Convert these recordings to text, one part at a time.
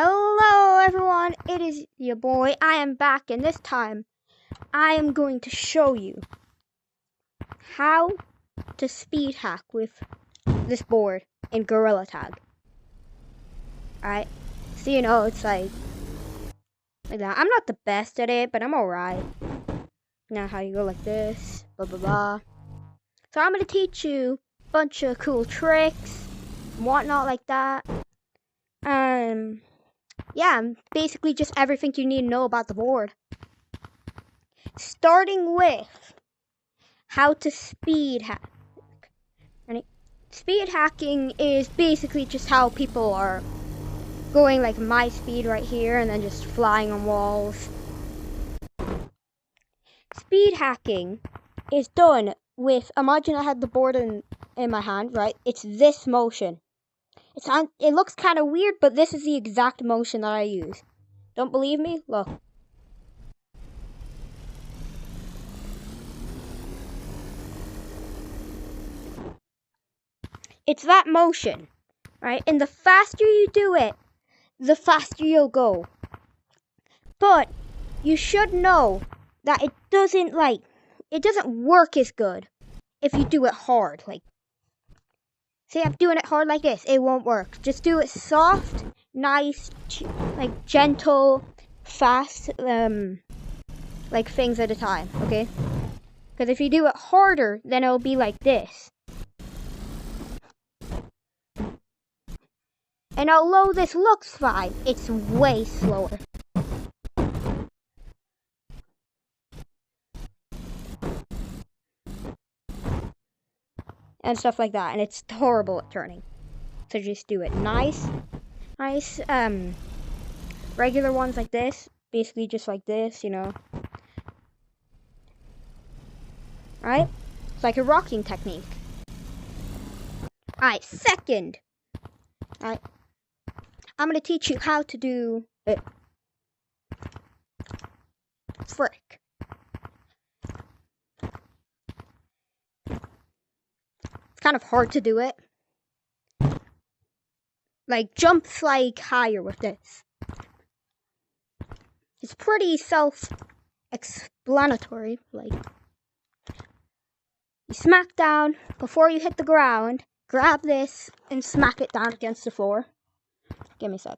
Hello everyone, it is your boy. I am back, and this time I am going to show you how to speed hack with this board in Gorilla Tag. Alright, so it's like that. I'm not the best at it, but I'm alright. Now how you go like this, blah blah blah. So I'm going to teach you a bunch of cool tricks and whatnot like that. Yeah, basically just everything you need to know about the board. Starting with how to speed hack. Speed hacking is basically just how people are going like my speed right here and then just flying on walls. Speed hacking is done with, imagine I had the board in my hand, right? It's this motion. It looks kind of weird, but this is the exact motion that I use. Don't believe me? Look. It's that motion, right? And the faster you do it, the faster you'll go. But you should know that it doesn't work as good if you do it hard. Like, say I'm doing it hard like this, it won't work. Just do it soft, nice, like gentle, fast, like things at a time, okay? Because if you do it harder, then it'll be like this. And although this looks fine, it's way slower. And stuff like that, and it's horrible at turning. So just do it nice, regular ones like this, basically just like this, Right? It's like a rocking technique. Alright, second. Alright. I'm gonna teach you how to do it. Frick. It's kind of hard to do it. Like, jumps like higher with this. It's pretty self-explanatory. Like, you smack down before you hit the ground, grab this, and smack it down against the floor. Give me a sec.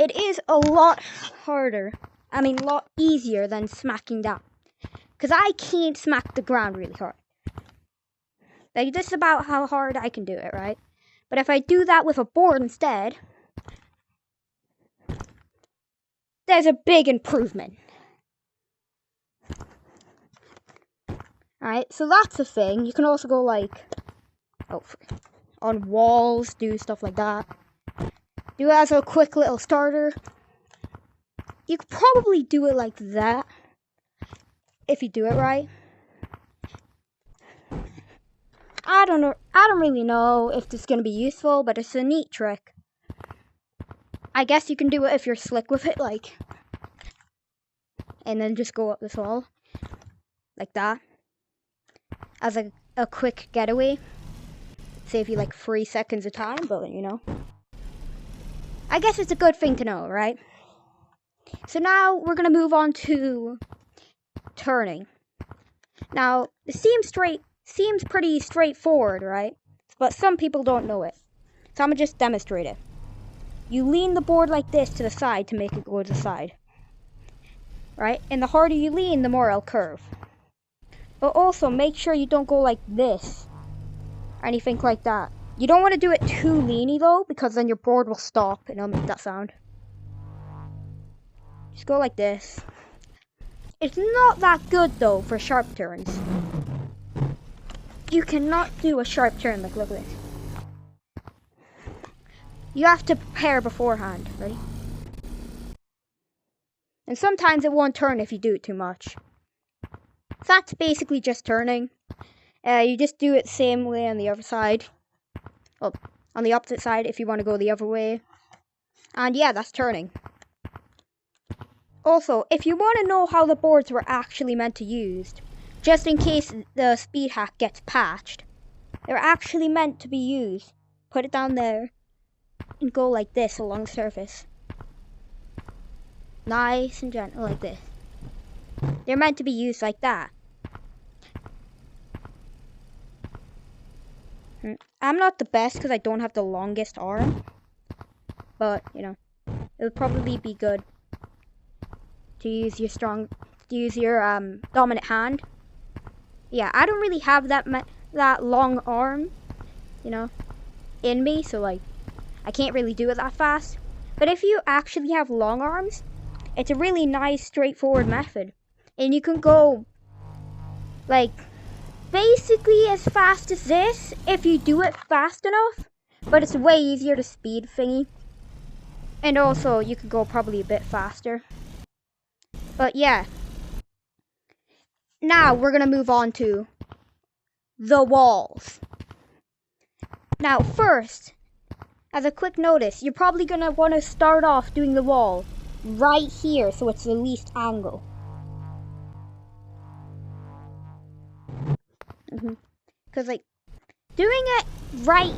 It is a lot harder. A lot easier than smacking down. Because I can't smack the ground really hard. Like, this is about how hard I can do it, right? But if I do that with a board instead, there's a big improvement. Alright, so that's a thing. You can also go like, on walls, do stuff like that. Do it as a quick little starter. You could probably do it like that, if you do it right. I don't really know if this is going to be useful, but it's a neat trick. I guess you can do it if you're slick with it, like, and then just go up this wall, like that, as a quick getaway. Save you like 3 seconds of time, but I guess it's a good thing to know, right? So now we're going to move on to turning. Now, it seems pretty straightforward, right? But some people don't know it. So I'm going to just demonstrate it. You lean the board like this to the side to make it go to the side. Right? And the harder you lean, the more it'll curve. But also, make sure you don't go like this. Or anything like that. You don't want to do it too leany though, because then your board will stop and it'll make that sound. Just go like this. It's not that good though for sharp turns. You cannot do a sharp turn like, look at this. You have to prepare beforehand, ready? And sometimes it won't turn if you do it too much. That's basically just turning. You just do it the same way on the other side. Well, on the opposite side if you want to go the other way. And yeah, that's turning. Also, if you want to know how the boards were actually meant to use, just in case the speed hack gets patched, they're actually meant to be used. Put it down there and go like this along the surface. Nice and gentle like this. They're meant to be used like that. I'm not the best because I don't have the longest arm. But, you know, it would probably be good to use your dominant hand. Yeah, I don't really have that long arm, you know, in me, so like I can't really do it that fast. But if you actually have long arms, it's a really nice straightforward method. And you can go like basically as fast as this if you do it fast enough, but it's way easier to speed thingy. And also you could go probably a bit faster. But yeah. Now we're gonna move on to the walls. Now first, as a quick notice, you're probably gonna want to start off doing the wall right here so it's the least angle. Because like doing it right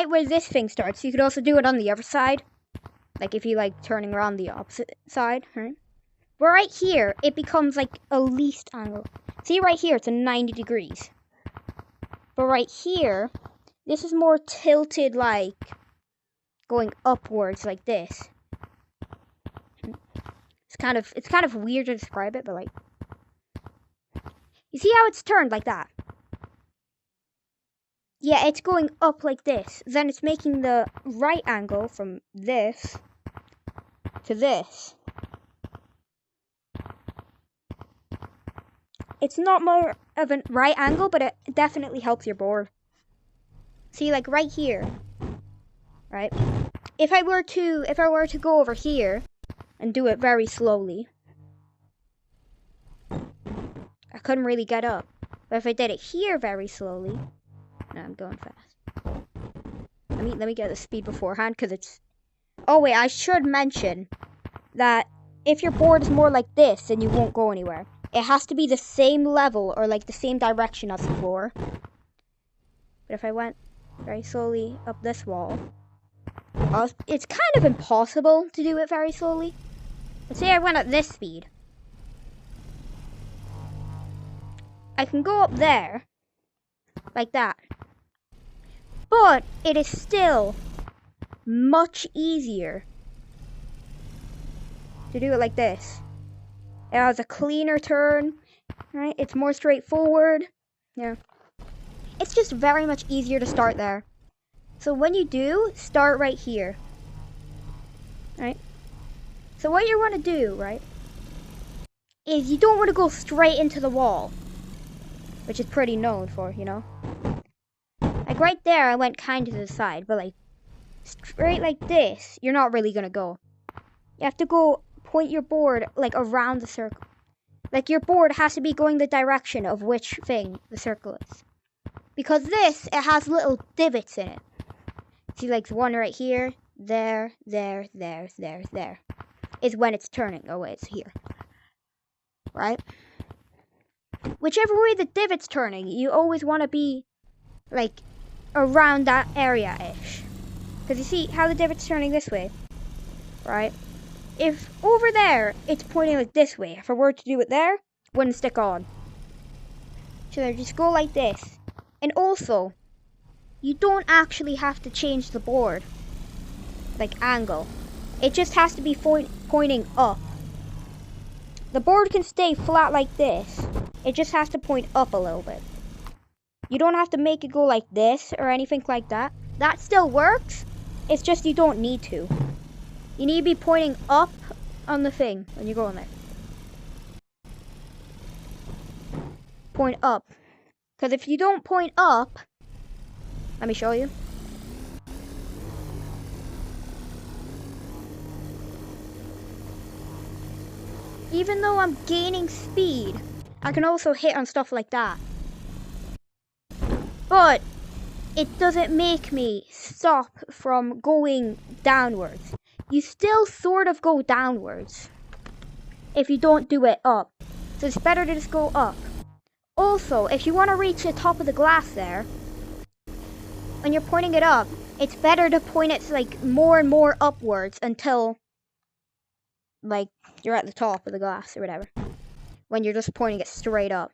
where this thing starts, you could also do it on the other side. Like if you like turning around the opposite side, right? But right here, it becomes like a least angle. See right here, it's a 90 degrees. But right here, this is more tilted, like going upwards like this. It's kind of weird to describe it, but like, you see how it's turned like that? Yeah, it's going up like this. Then it's making the right angle from this to this. It's not more of a right angle, but it definitely helps your board. See, like right here, right? If I were to go over here and do it very slowly, I couldn't really get up. But if I did it here very slowly, no, I'm going fast. Let me get the speed beforehand, because it's... Oh wait, I should mention that if your board is more like this, then you won't go anywhere. It has to be the same level or like the same direction as the floor. But if I went very slowly up this wall, it's kind of impossible to do it very slowly. Let's say I went at this speed. I can go up there like that. But it is still much easier to do it like this. It has a cleaner turn, right? It's more straightforward. Yeah. It's just very much easier to start there. So when you do, start right here. Right? So what you want to do, right, is you don't want to go straight into the wall, which is pretty known for, you know? Like right there, I went kind of to the side, but like straight like this, you're not really going to go. You have to go point your board like around the circle. Like your board has to be going the direction of which thing the circle is. Because this, it has little divots in it. See, like the one right here, there, is when it's turning. Oh wait, it's here. Right? Whichever way the divot's turning, you always want to be like around that area-ish. Because you see how the divot's turning this way, right? If over there, it's pointing like this way, if I were to do it there, it wouldn't stick on. So just go like this. And also, you don't actually have to change the board, like angle. It just has to be pointing up. The board can stay flat like this. It just has to point up a little bit. You don't have to make it go like this or anything like that. That still works. It's just you don't need to. You need to be pointing up on the thing when you go in there. Point up. Because if you don't point up, let me show you. Even though I'm gaining speed, I can also hit on stuff like that. But it doesn't make me stop from going downwards. You still sort of go downwards. if you don't do it up. So it's better to just go up. Also, if you want to reach the top of the glass there, when you're pointing it up, it's better to point it like more and more upwards until like you're at the top of the glass or whatever. When you're just pointing it straight up.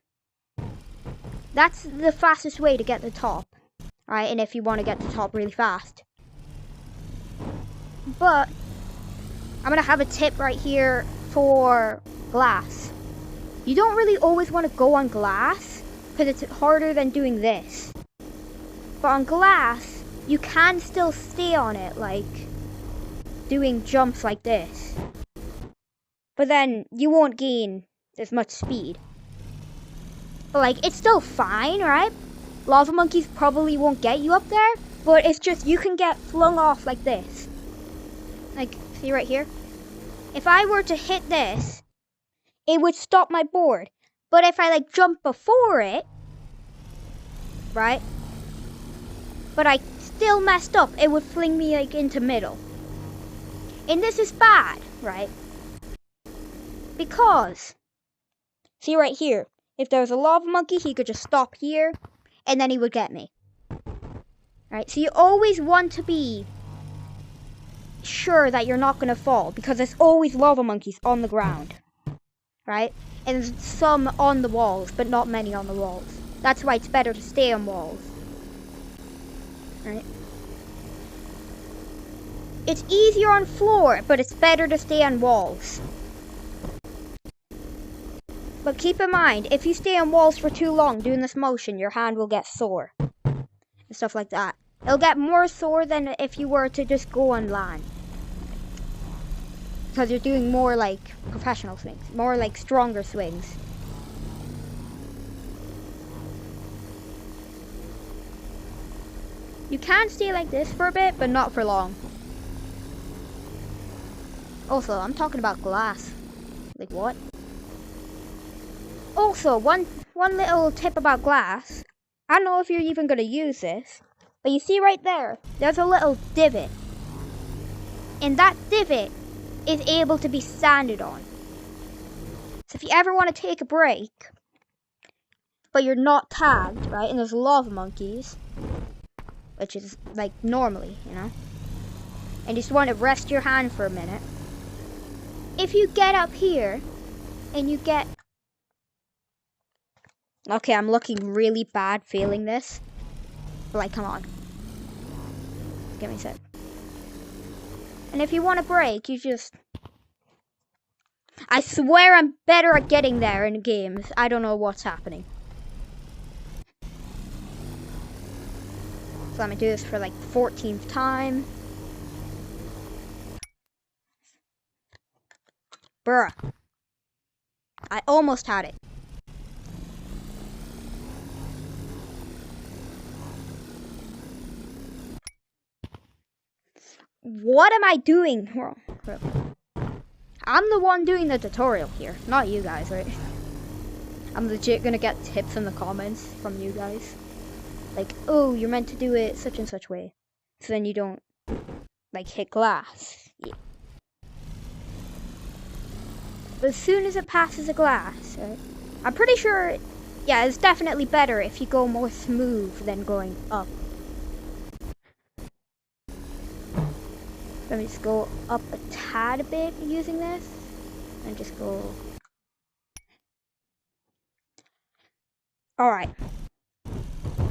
That's the fastest way to get the top. Right? And if you want to get to the top really fast. But I'm going to have a tip right here for glass. You don't really always want to go on glass because it's harder than doing this. But on glass, you can still stay on it, like doing jumps like this. But then you won't gain as much speed. But like, it's still fine, right? Lava monkeys probably won't get you up there, but it's just you can get flung off like this. Like, see right here? If I were to hit this, it would stop my board. But if I like jump before it, right? But I still messed up, it would fling me like into middle. And this is bad, right? Because, see right here, if there was a lava monkey, he could just stop here, and then he would get me. Right? So you always want to be sure that you're not going to fall, because there's always lava monkeys on the ground. Right? And there's some on the walls, but not many on the walls. That's why it's better to stay on walls. Right? It's easier on floor, but it's better to stay on walls. But keep in mind, if you stay on walls for too long doing this motion, your hand will get sore. And stuff like that. It'll get more sore than if you were to just go on land. Because you're doing more like professional swings. More like stronger swings. You can stay like this for a bit, but not for long. Also, I'm talking about glass. Like what? Also, one little tip about glass. I don't know if you're even going to use this, but you see right there, there's a little divot. And that divot is able to be sanded on. So if you ever want to take a break, but you're not tagged, right, and there's lava monkeys, which is like normally, you know, and you just want to rest your hand for a minute, if you get up here and you get... Okay, I'm looking really bad failing this. But like, come on. Give me a sec. And if you want a break, you just... I swear I'm better at getting there in games. I don't know what's happening. So let me do this for like the 14th time. Bruh. I almost had it. What am I doing? I'm the one doing the tutorial here, not you guys, right? I'm legit gonna get tips in the comments from you guys. Like, oh, you're meant to do it such and such way. So then you don't, like, hit glass. Yeah. But as soon as it passes a glass, right? I'm pretty sure, yeah, it's definitely better if you go more smooth than going up. Let me just go up a tad bit using this. And just go... Alright.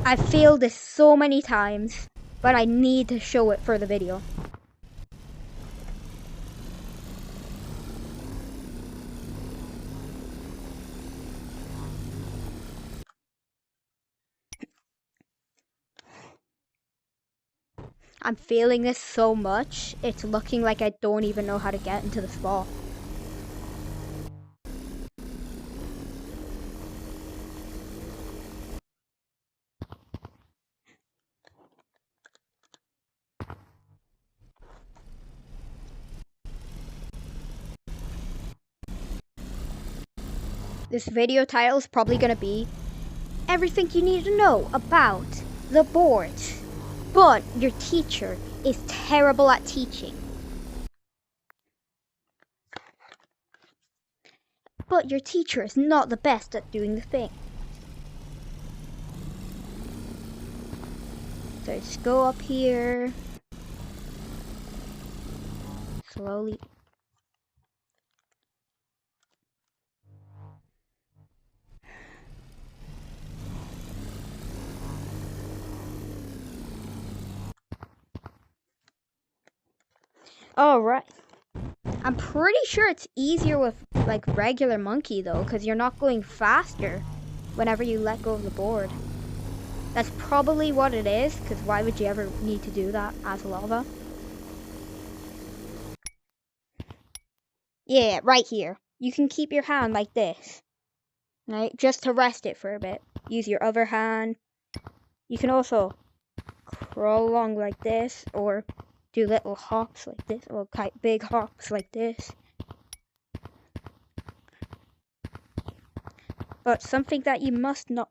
I've failed this so many times, but I need to show it for the video. I'm failing this so much, it's looking like I don't even know how to get into the spot. This video title is probably going to be everything you need to know about the boards. But your teacher is terrible at teaching. but your teacher is not the best at doing the thing. So just go up here. Slowly. Alright. I'm pretty sure it's easier with like regular monkey though, because you're not going faster whenever you let go of the board. That's probably what it is, because why would you ever need to do that as lava? Yeah, right here. You can keep your hand like this, right? Just to rest it for a bit. Use your other hand. You can also crawl along like this, or do little hops like this, or big hops like this. But something that you must not...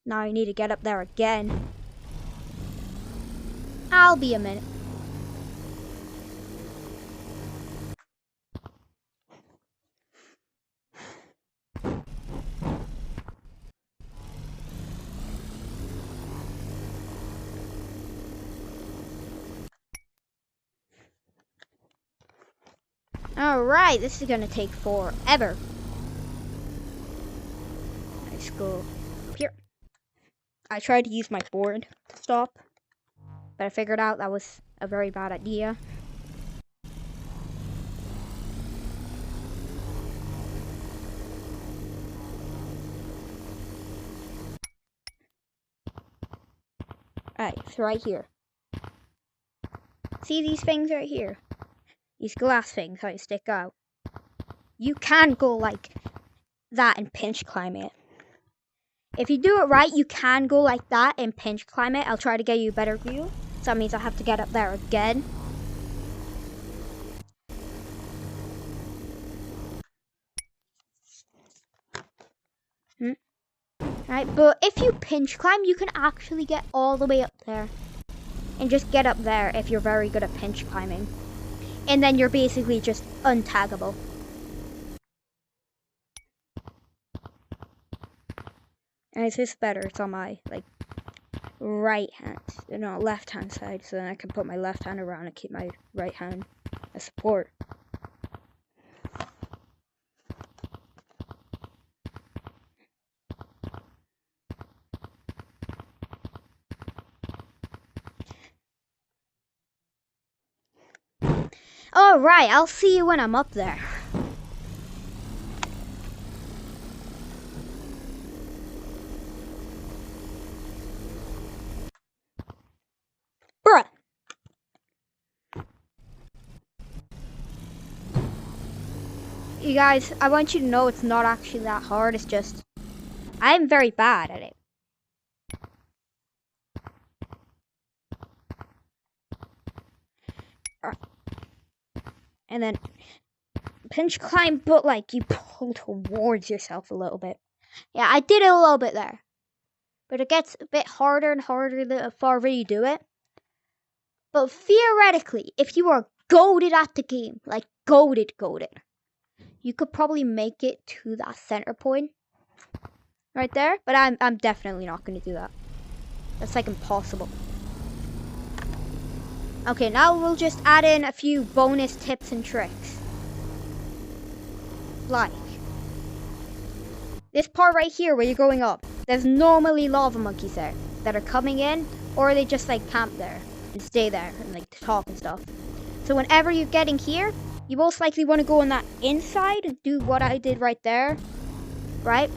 Now you need to get up there again. I'll be a minute. Alright, this is gonna take forever. Let's go up here. I tried to use my board to stop, but I figured out that was a very bad idea. Alright, it's right here. See these things right here? These glass things, how you stick out. You can go like that and pinch climb it. If you do it right, you can go like that and pinch climb it. I'll try to get you a better view. So that means I have to get up there again. Right, but if you pinch climb, you can actually get all the way up there. And just get up there if you're very good at pinch climbing. And then you're basically just untaggable. And it's just better, it's on my, like, right hand, no, left hand side, so then I can put my left hand around and keep my right hand as support. Alright, I'll see you when I'm up there. Bruh! You guys, I want you to know it's not actually that hard, it's just... I'm very bad at it. And then pinch climb, but like you pull towards yourself a little bit. Yeah, I did it a little bit there. But it gets a bit harder and harder the farther you do it. But theoretically, if you are goated at the game, like goated, you could probably make it to that center point. Right there. But I'm definitely not going to do that. That's like impossible. Okay, now we'll just add in a few bonus tips and tricks. Like this part right here where you're going up. There's normally lava monkeys there that are coming in, or they just like camp there and stay there and like talk and stuff. So whenever you're getting here, you most likely want to go on that inside and do what I did right there, right?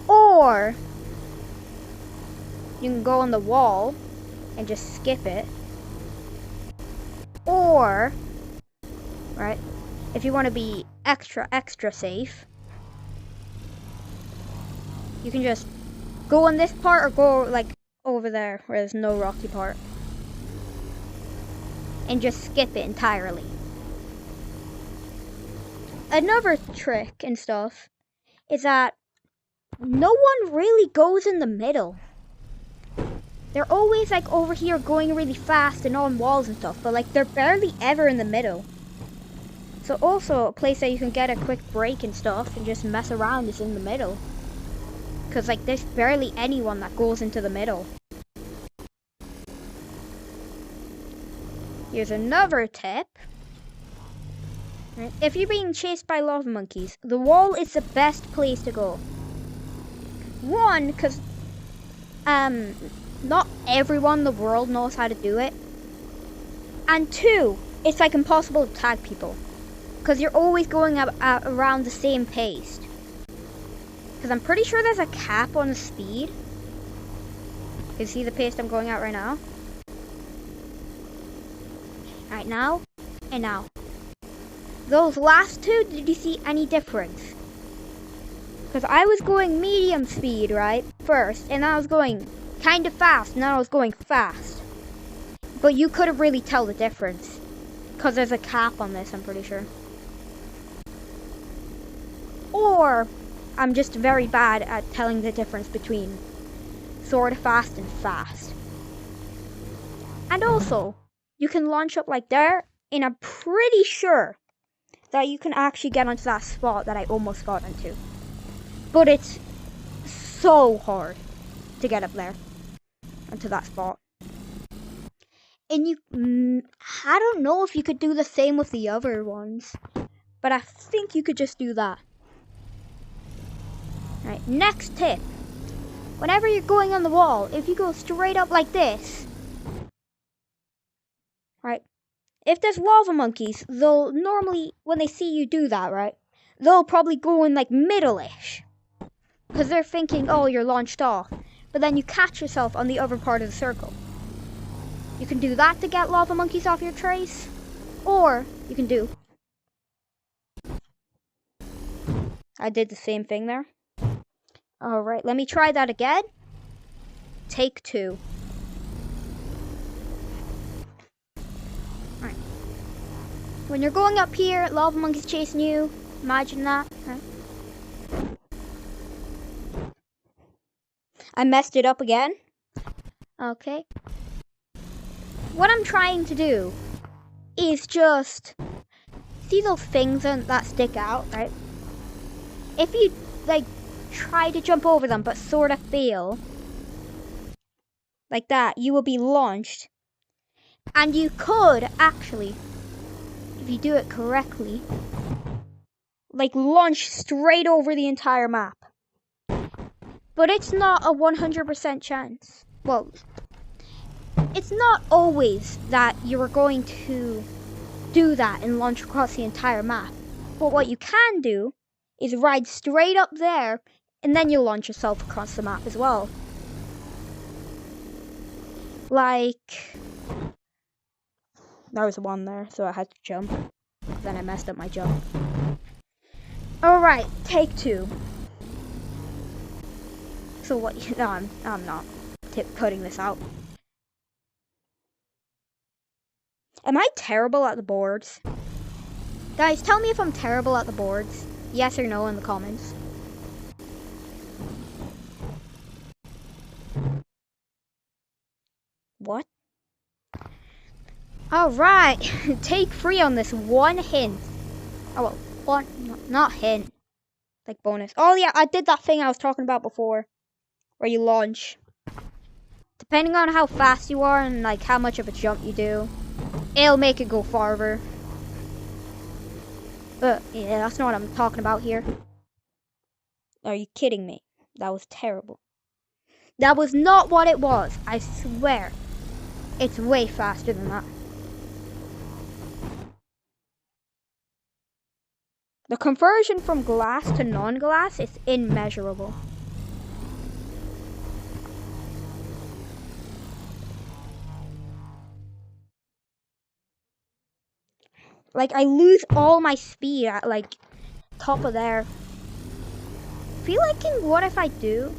Or you can go on the wall and just skip it. Or, right, if you want to be extra safe, you can just go on this part or go like over there where there's no rocky part and just skip it entirely. Another trick and stuff is that no one really goes in the middle. They're always like over here going really fast and on walls and stuff, but like they're barely ever in the middle. So also a place that you can get a quick break and stuff and just mess around is in the middle. Because like there's barely anyone that goes into the middle. Here's another tip. Right. If you're being chased by lava monkeys, the wall is the best place to go. One, because not everyone in the world knows how to do it. And two, it's like impossible to tag people. Because you're always going around the same pace. Because I'm pretty sure there's a cap on the speed. You see the pace I'm going at right now? Alright, now, and now. Those last two, did you see any difference? Because I was going medium speed, right, first, and I was going kind of fast, and then I was going fast. But you couldn't really tell the difference. Because there's a cap on this, I'm pretty sure. Or, I'm just very bad at telling the difference between sort of fast and fast. And also, you can launch up like there, and I'm pretty sure that you can actually get onto that spot that I almost got into. But it's so hard to get up there, onto that spot. And I don't know if you could do the same with the other ones, but I think you could just do that. Alright, next tip. Whenever you're going on the wall, if you go straight up like this, right, if there's lava monkeys, they'll normally, when they see you do that, right, they'll probably go in like middle-ish. Because they're thinking, oh, you're launched off. But then you catch yourself on the other part of the circle. You can do that to get lava monkeys off your trace. Or you can do... I did the same thing there. Alright, let me try that again. Take two. Alright. When you're going up here, lava monkeys chasing you. Imagine that. Right? I messed it up again. Okay. What I'm trying to do is just... See those things that stick out, right? If you, like, try to jump over them but sort of fail, like that, you will be launched. And you could actually, if you do it correctly, like launch straight over the entire map. But it's not a 100% chance. Well, it's not always that you're going to do that and launch across the entire map. But what you can do is ride straight up there, and then you'll launch yourself across the map as well. Like, there was one there, so I had to jump. Then I messed up my jump. Alright, take two. So what, no, I'm not cutting this out. Am I terrible at the boards? Guys, tell me if I'm terrible at the boards. Yes or no in the comments. What? Alright, take 3 on this one hint. Oh, well, one, not hint. Like bonus. Oh yeah, I did that thing I was talking about before. Where you launch. Depending on how fast you are and like how much of a jump you do, it'll make it go farther. But yeah, that's not what I'm talking about here. Are you kidding me? That was terrible. That was not what it was. I swear. It's way faster than that. The conversion from glass to non-glass is immeasurable. Like, I lose all my speed at, like, top of there. Feel like, what if I do?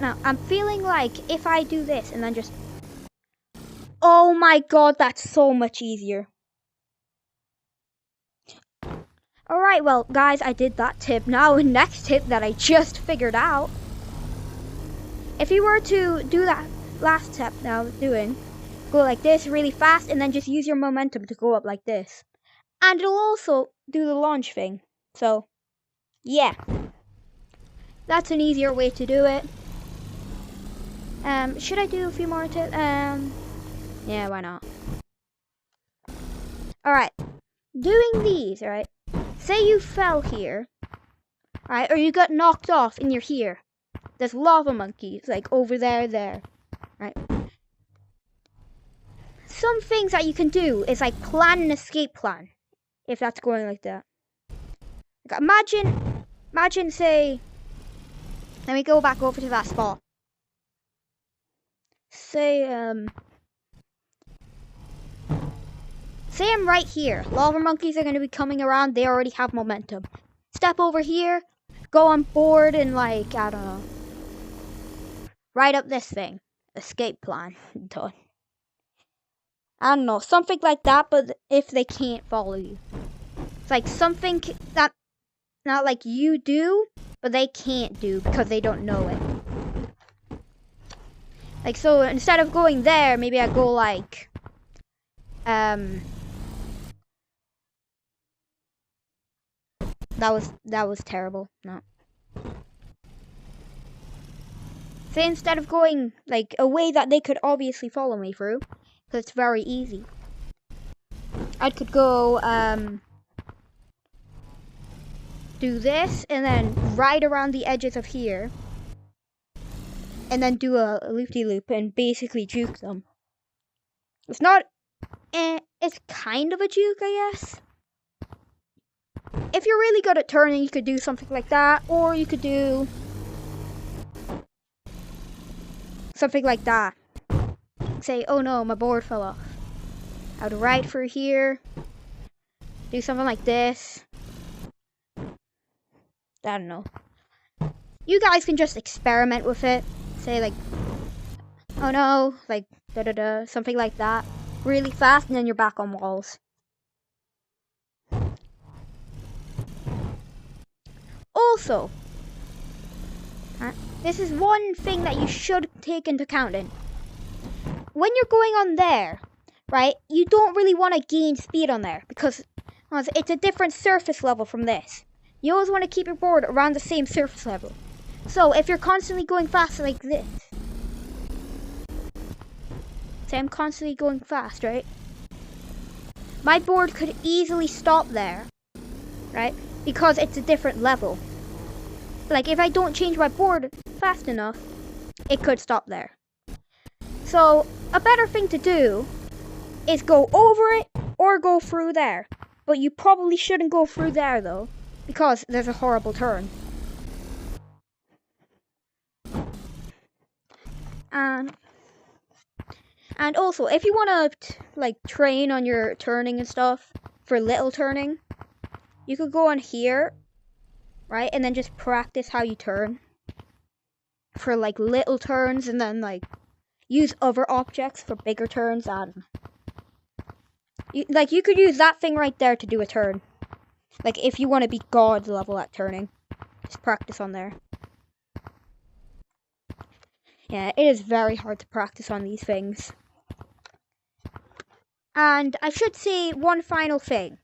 Now, I'm feeling like if I do this and then just... Oh my god, that's so much easier. Alright, well, guys, I did that tip. Now, next tip that I just figured out. If you were to do that last tip that I was doing, go like this really fast and then just use your momentum to go up like this. And it'll also do the launch thing. So, yeah. That's an easier way to do it. Should I do a few more tips? Yeah, why not? Alright. Doing these, right? Say you fell here. Alright, or you got knocked off and you're here. There's lava monkeys, like over there. Right? Some things that you can do is like plan an escape plan. If that's going like that. Like, imagine say, let me go back over to that spot. Say I'm right here. Lava monkeys are going to be coming around. They already have momentum. Step over here, go on board and like, I don't know. Write up this thing. Escape plan. Done. I don't know, something like that, but if they can't follow you. It's like something that, not like you do, but they can't do because they don't know it. Like, so instead of going there, maybe I go like, that was terrible. No. Say instead of going like a way that they could obviously follow me through, because it's very easy. I could go do this and then ride around the edges of here, and then do a loop-de-loop and basically juke them. It's not. It's kind of a juke, I guess. If you're really good at turning, you could do something like that, or you could do something like that. Say, oh no, my board fell off. I would ride through here, do something like this. I don't know. You guys can just experiment with it. Say like, oh no, like da-da-da, something like that. Really fast, and then you're back on walls. Also, this is one thing that you should take into account. When you're going on there, right, you don't really want to gain speed on there because it's a different surface level from this. You always want to keep your board around the same surface level. So if you're constantly going fast like this, say I'm constantly going fast, right? My board could easily stop there, right? Because it's a different level. Like if I don't change my board fast enough, it could stop there. So a better thing to do is go over it or go through there. But you probably shouldn't go through there though, because there's a horrible turn. And also, if you want to like train on your turning and stuff for little turning, you could go on here, right, and then just practice how you turn for like little turns, and then like use other objects for bigger turns. And you could use that thing right there to do a turn. Like if you want to be God level at turning, just practice on there. Yeah, it is very hard to practice on these things. And I should say one final thing.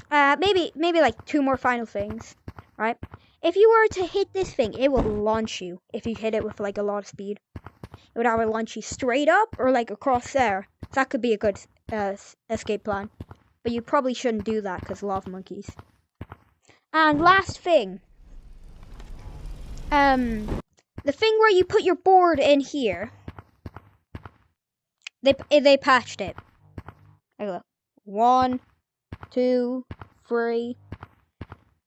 Maybe like two more final things, right? If you were to hit this thing, it will launch you if you hit it with like a lot of speed. It would either launch you straight up or like across there. That could be a good escape plan. But you probably shouldn't do that because lava monkeys. And last thing. The thing where you put your board in here. They patched it. I go 1, 2, 3.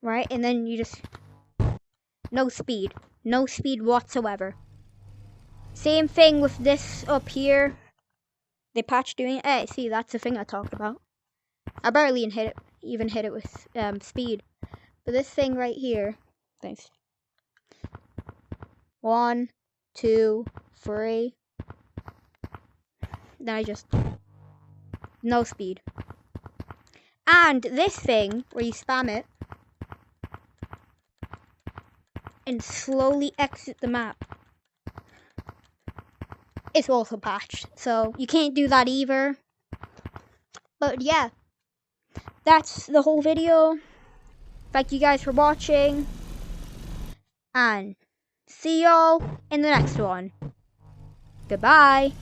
Right? And then you just... No speed. No speed whatsoever. Same thing with this up here. They patched doing it. Hey, see, that's the thing I talked about. I barely even hit it with speed. But this thing right here. Thanks. 1, 2, 3. Then I just... No speed. And this thing, where you spam it, and slowly exit the map, it's also patched. So, you can't do that either. But yeah. that's the whole video. Thank you guys for watching, and see y'all in the next one. Goodbye.